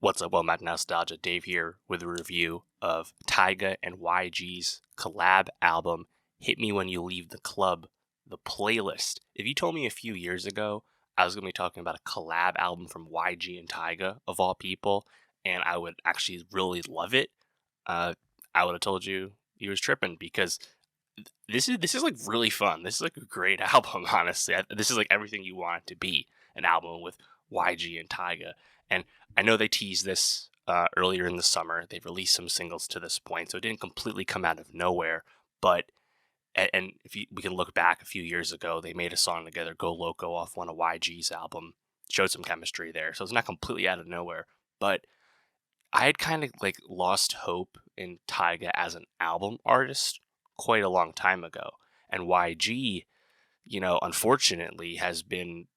What's up, welcome back to Nowstalgia. Dave here with a review of Tyga and YG's collab album, Hit Me When You Leave the Club, the playlist. If you told me a few years ago I was going to be talking about a collab album from YG and Tyga, of all people, and I would actually really love it, I would have told you was tripping, because this is like really fun. This is like a great album, honestly. This is like everything you want it to be, an album with YG and Tyga. And I know they teased this earlier in the summer. They've released some singles to this point, so it didn't completely come out of nowhere. But and if we can look back a few years ago, they made a song together, "Go Loco," off one of YG's album. Showed some chemistry there, so it's not completely out of nowhere. But I had kind of like lost hope in Tyga as an album artist quite a long time ago, and YG, unfortunately, has been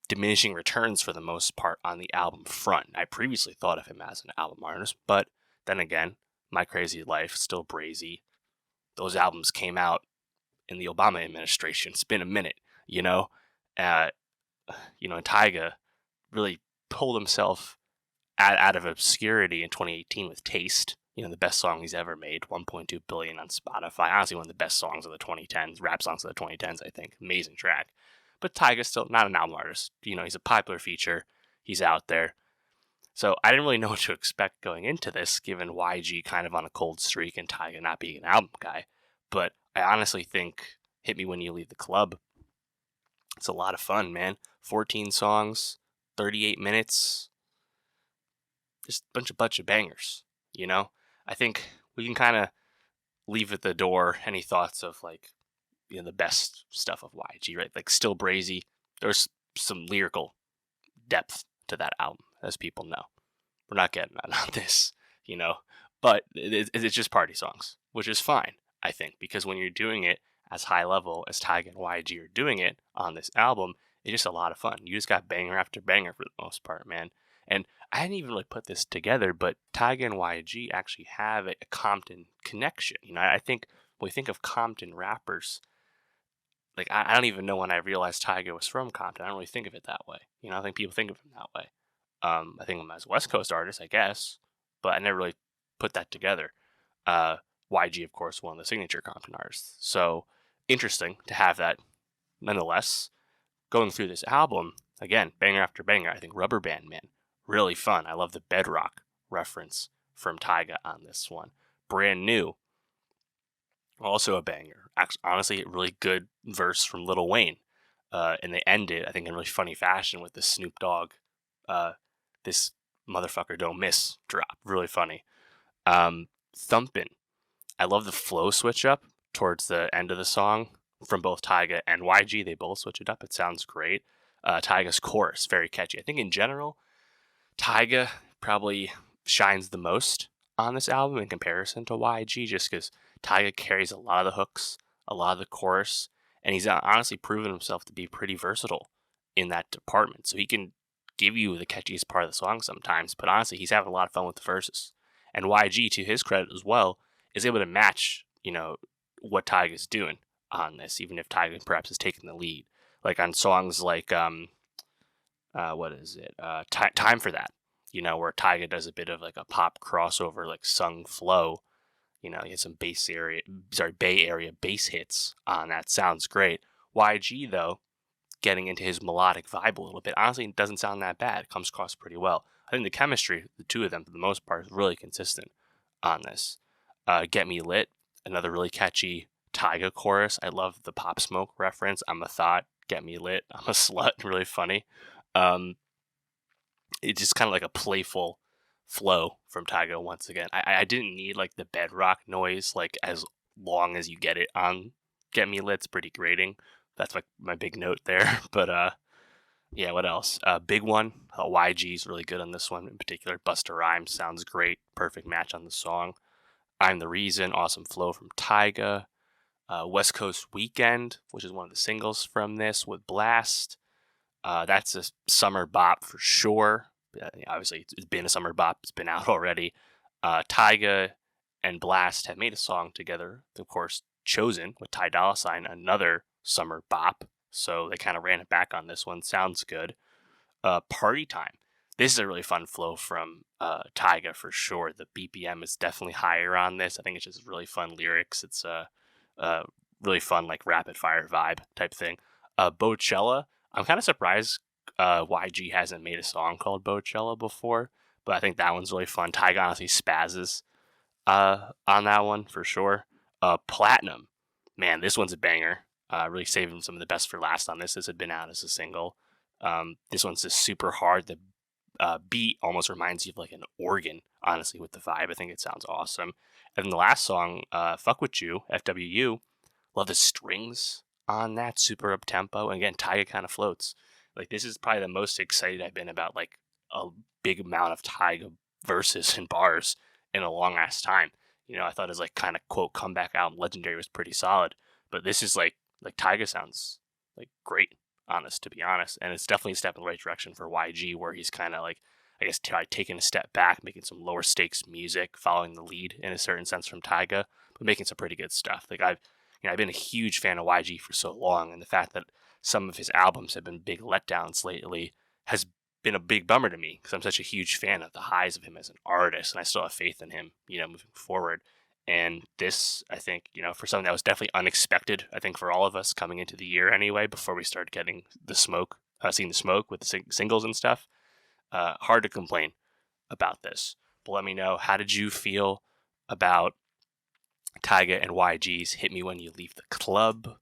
diminishing returns for the most part on the album front. I previously thought of him as an album artist, but then again, My Crazy Life, Still Brazy, those albums came out in the Obama administration. It's been a minute, uh, and Tyga really pulled himself out of obscurity in 2018 with Taste. The best song he's ever made, 1.2 billion on Spotify. Honestly, one of the best songs of the 2010s, rap songs of the 2010s, I think. Amazing track. But Tyga's still not an album artist. He's a popular feature. He's out there. So I didn't really know what to expect going into this, given YG kind of on a cold streak and Tyga not being an album guy. But I honestly think Hit Me When You Leave the Club, it's a lot of fun, man. 14 songs, 38 minutes, just a bunch of bangers, I think we can kind of leave at the door any thoughts of the best stuff of YG, right? Like Still Brazy, there's some lyrical depth to that album, as people know. We're not getting that on this, but it's just party songs, which is fine, I think, because when you're doing it as high level as Tyga and YG are doing it on this album, it's just a lot of fun. You just got banger after banger for the most part, man. And I hadn't even really put this together, but Tyga and YG actually have a Compton connection. I think when we think of Compton rappers, I don't even know when I realized Tyga was from Compton. I don't really think of it that way. I think people think of him that way. I think of him as a West Coast artist, I guess, but I never really put that together. YG, of course, one of the signature Compton artists. So interesting to have that nonetheless. Going through this album, again, banger after banger. I think Rubber Band Man, really fun. I love the Bedrock reference from Tyga on this one. Brand New, also a banger. Actually, honestly, a really good verse from Lil Wayne. And they end it, I think, in really funny fashion with the Snoop Dogg, this motherfucker don't miss drop. Really funny. Thumpin'. I love the flow switch up towards the end of the song from both Tyga and YG. They both switch it up. It sounds great. Tyga's chorus, very catchy. I think in general, Tyga probably shines the most on this album in comparison to YG, just because Tyga carries a lot of the hooks, a lot of the chorus, and he's honestly proven himself to be pretty versatile in that department. So he can give you the catchiest part of the song sometimes, but honestly, he's having a lot of fun with the verses. And YG, to his credit as well, is able to match, what Tyga's doing on this, even if Tyga perhaps is taking the lead. Like on songs like, what is it? Time for That, where Tyga does a bit of like a pop crossover, like sung flow. He has some Bay Area bass hits on that. Sounds great. YG, though, getting into his melodic vibe a little bit, honestly, it doesn't sound that bad. It comes across pretty well. I think the chemistry, the two of them, for the most part, is really consistent on this. Get Me Lit, another really catchy Tyga chorus. I love the Pop Smoke reference. I'm a thought, get me lit, I'm a slut. Really funny. It's just kind of like a playful flow from Tyga once again. I didn't need like the bedrock noise like as long as you get it on Get Me Lit's pretty grating. That's my big note there. But yeah, what else? Big One. YG's really good on this one in particular. Busta Rhymes sounds great. Perfect match on the song. I'm the Reason. Awesome flow from Tyga. West Coast Weekend, which is one of the singles from this with Blast. That's a summer bop for sure. Obviously, it's been a summer bop. It's been out already. Tyga and Blast have made a song together. Of course, Chosen with Ty Dolla $ign, another summer bop. So they kind of ran it back on this one. Sounds good. Party Time. This is a really fun flow from Tyga for sure. The BPM is definitely higher on this. I think it's just really fun lyrics. It's a really fun like rapid fire vibe type thing. Bochella, I'm kind of surprised YG hasn't made a song called Bochella before, but I think that one's really fun. Tyga honestly spazzes on that one for sure. Platinum, man, this one's a banger. Really saving some of the best for last on this. This had been out as a single. This one's just super hard. The beat almost reminds you of like an organ, honestly, with the vibe. I think it sounds awesome. And then the last song, Fuck With You, FWU, love the strings on that, super up tempo. And again, Tyga kind of floats. Like, this is probably the most excited I've been about like a big amount of Tyga verses and bars in a long ass time. I thought his like kind of quote comeback album Legendary was pretty solid, but this is like Tyga sounds like great, honest to be honest, and it's definitely a step in the right direction for YG, where he's kind of like, I guess, taking a step back, making some lower stakes music, following the lead in a certain sense from Tyga, but making some pretty good stuff. Like I've been a huge fan of YG for so long, and the fact that some of his albums have been big letdowns lately has been a big bummer to me, because I'm such a huge fan of the highs of him as an artist, and I still have faith in him, moving forward. And this, I think, for something that was definitely unexpected, I think for all of us coming into the year anyway, before we started getting the smoke, seeing the smoke with the singles and stuff, hard to complain about this. But let me know, how did you feel about Tyga and YG's Hit Me When You Leave the Club?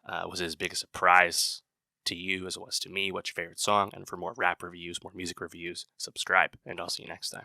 Was it as big a surprise to you as it was to me? What's your favorite song? And for more rap reviews, more music reviews, subscribe, and I'll see you next time.